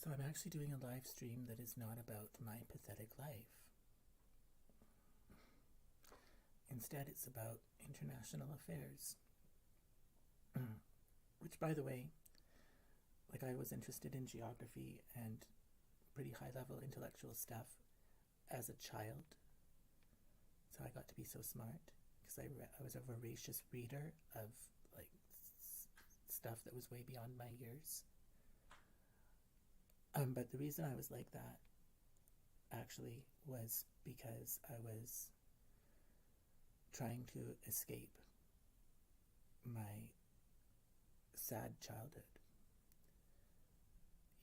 So I'm actually doing a live stream that is not about my pathetic life. Instead, it's about international affairs. Which, by the way, like, I was interested in geography and pretty high-level intellectual stuff as a child. So I got to be so smart because I was a voracious reader of, like, stuff that was way beyond my years. But the reason I was like that actually was because I was trying to escape my sad childhood.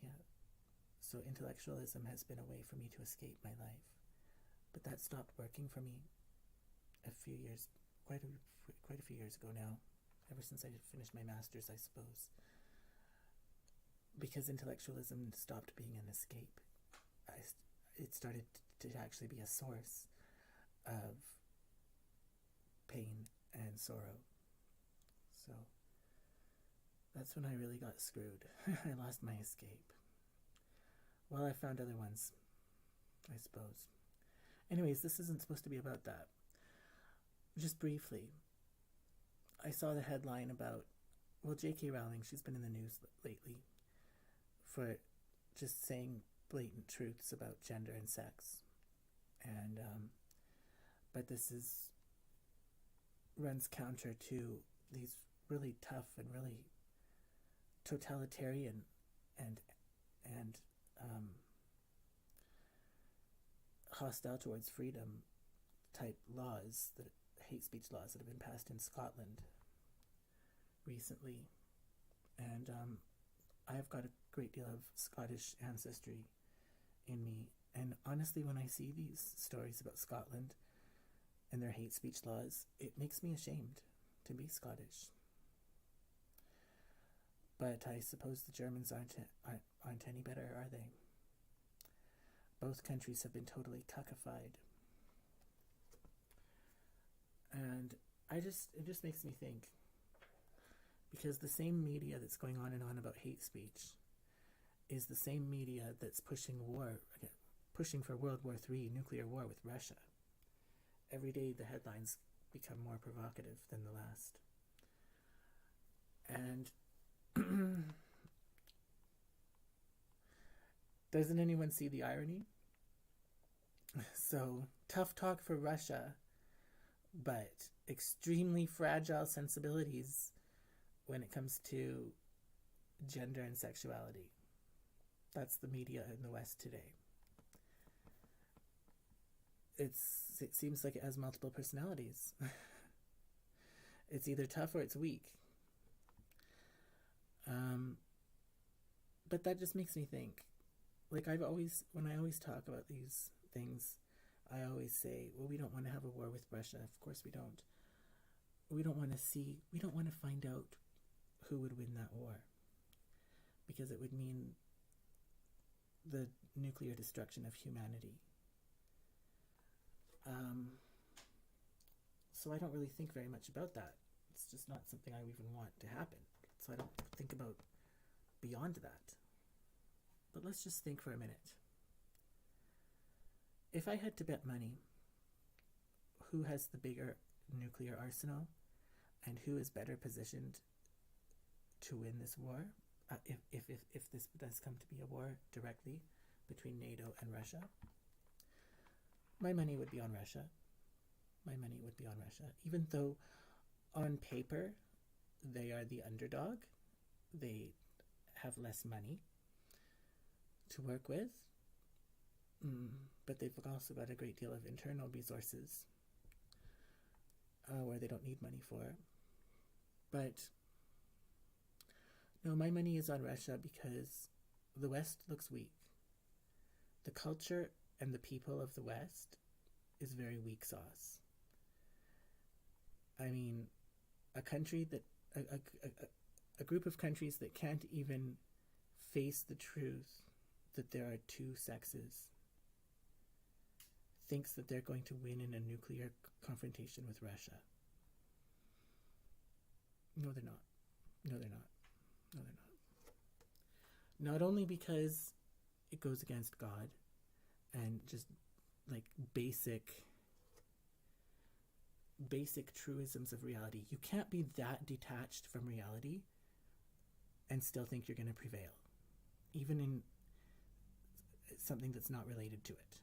Yeah. So intellectualism has been a way for me to escape my life. But that stopped working for me quite a few years ago now, ever since I finished my master's, I suppose. Because intellectualism stopped being an escape. It started to actually be a source of pain and sorrow. So that's when I really got screwed. I lost my escape. Well, I found other ones, I suppose. Anyways, this isn't supposed to be about that. Just briefly, I saw the headline about, well, J.K. Rowling, she's been in the news lately for just saying blatant truths about gender and sex. And, but this runs counter to these really tough and really totalitarian and hostile towards freedom type laws, hate speech laws that have been passed in Scotland recently. And I've got a great deal of Scottish ancestry in me. And honestly, when I see these stories about Scotland and their hate speech laws, it makes me ashamed to be Scottish. But I suppose the Germans aren't any better, are they? Both countries have been totally cuckified. And it just makes me think, because the same media that's going on and on about hate speech is the same media that's pushing for World War III, nuclear war with Russia. Every day the headlines become more provocative than the last. And doesn't anyone see the irony? So, tough talk for Russia, but extremely fragile sensibilities when it comes to gender and sexuality. That's the media in the West today. It seems like it has multiple personalities. It's either tough or it's weak. But that just makes me think. Like, when I always talk about these things, I always say, well, we don't want to have a war with Russia. Of course we don't. We don't want to find out who would win that war, because it would mean the nuclear destruction of humanity. So I don't really think very much about that. It's just not something I even want to happen. So I don't think about beyond that. But let's just think for a minute. If I had to bet money, who has the bigger nuclear arsenal and who is better positioned to win this war, if this does come to be a war directly between NATO and Russia, my money would be on Russia. My money would be on Russia. Even though on paper they are the underdog, they have less money to work with, but they've also got a great deal of internal resources where they don't need money for. But no, my money is on Russia because the West looks weak. The culture and the people of the West is very weak sauce. I mean, a country that a group of countries that can't even face the truth that there are two sexes thinks that they're going to win in a nuclear confrontation with Russia. No, they're not. No, they're not. No, they're not. Not only because it goes against God and just like basic truisms of reality. You can't be that detached from reality and still think you're going to prevail, even in something that's not related to it.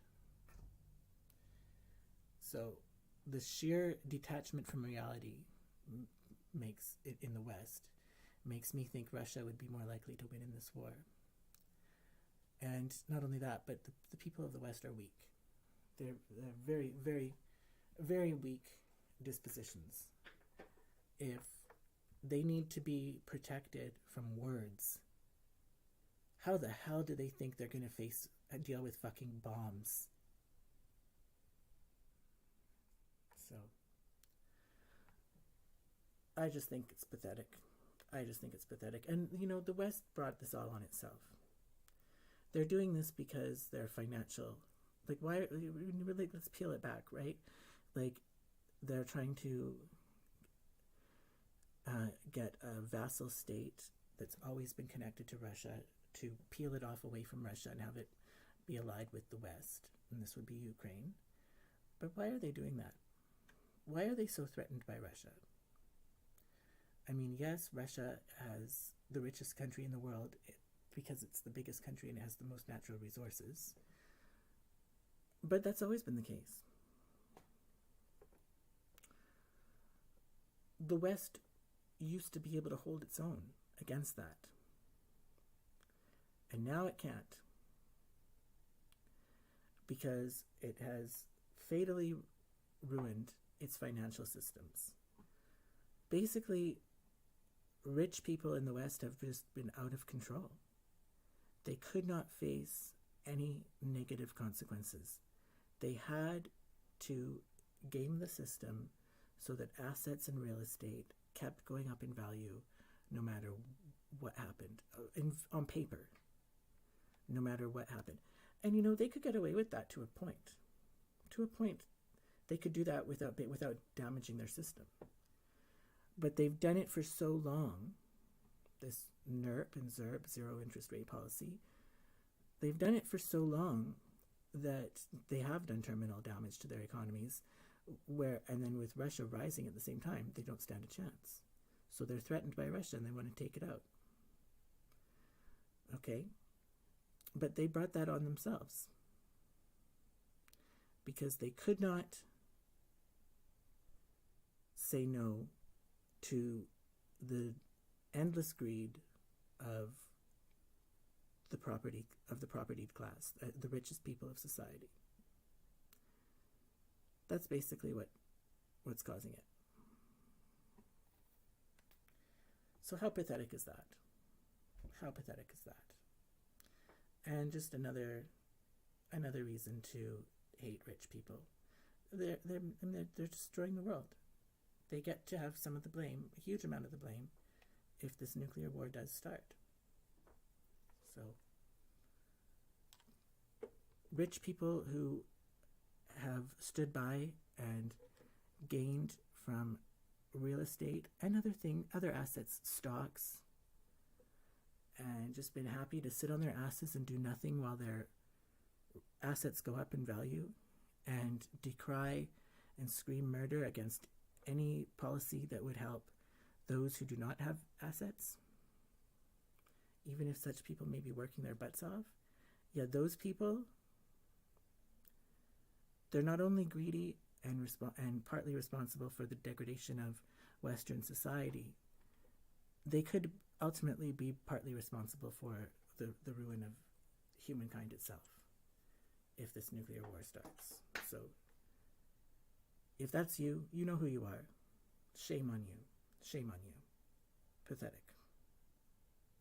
So the sheer detachment from reality makes it, in the West, makes me think Russia would be more likely to win in this war. And not only that, but the people of the West are weak. They're very, very, very weak dispositions. If they need to be protected from words, how the hell do they think they're going to deal with fucking bombs? So I just think it's pathetic. And, the West brought this all on itself. They're doing this because they're financial. Like, why? Really, let's peel it back, right? Like, they're trying to get a vassal state that's always been connected to Russia to peel it off away from Russia and have it be allied with the West. And this would be Ukraine. But why are they doing that? Why are they so threatened by Russia? I mean, yes, Russia has the richest country in the world because it's the biggest country and it has the most natural resources. But that's always been the case. The West used to be able to hold its own against that. And now it can't. Because it has fatally ruined its financial systems. Basically, rich people in the West have just been out of control. They could not face any negative consequences. They had to game the system so that assets and real estate kept going up in value no matter what happened, on paper, no matter what happened. And, they could get away with that to a point. To a point, they could do that without damaging their system. But they've done it for so long, this NERP and ZERP, zero interest rate policy, they've done it for so long that they have done terminal damage to their economies, and then with Russia rising at the same time, they don't stand a chance. So they're threatened by Russia and they want to take it out. Okay? But they brought that on themselves. Because they could not say no to the endless greed of the propertied class, the richest people of society. That's basically what's causing it. So how pathetic is that? How pathetic is that? And just another reason to hate rich people. They're destroying the world. They get to have some of the blame, a huge amount of the blame, if this nuclear war does start. So, rich people who have stood by and gained from real estate and other assets, stocks, and just been happy to sit on their asses and do nothing while their assets go up in value, and decry and scream murder against any policy that would help those who do not have assets, even if such people may be working their butts off. Yeah, those people, they're not only greedy and partly responsible for the degradation of Western society, they could ultimately be partly responsible for the ruin of humankind itself if this nuclear war starts. So if that's you, you know who you are. Shame on you. Shame on you. Pathetic.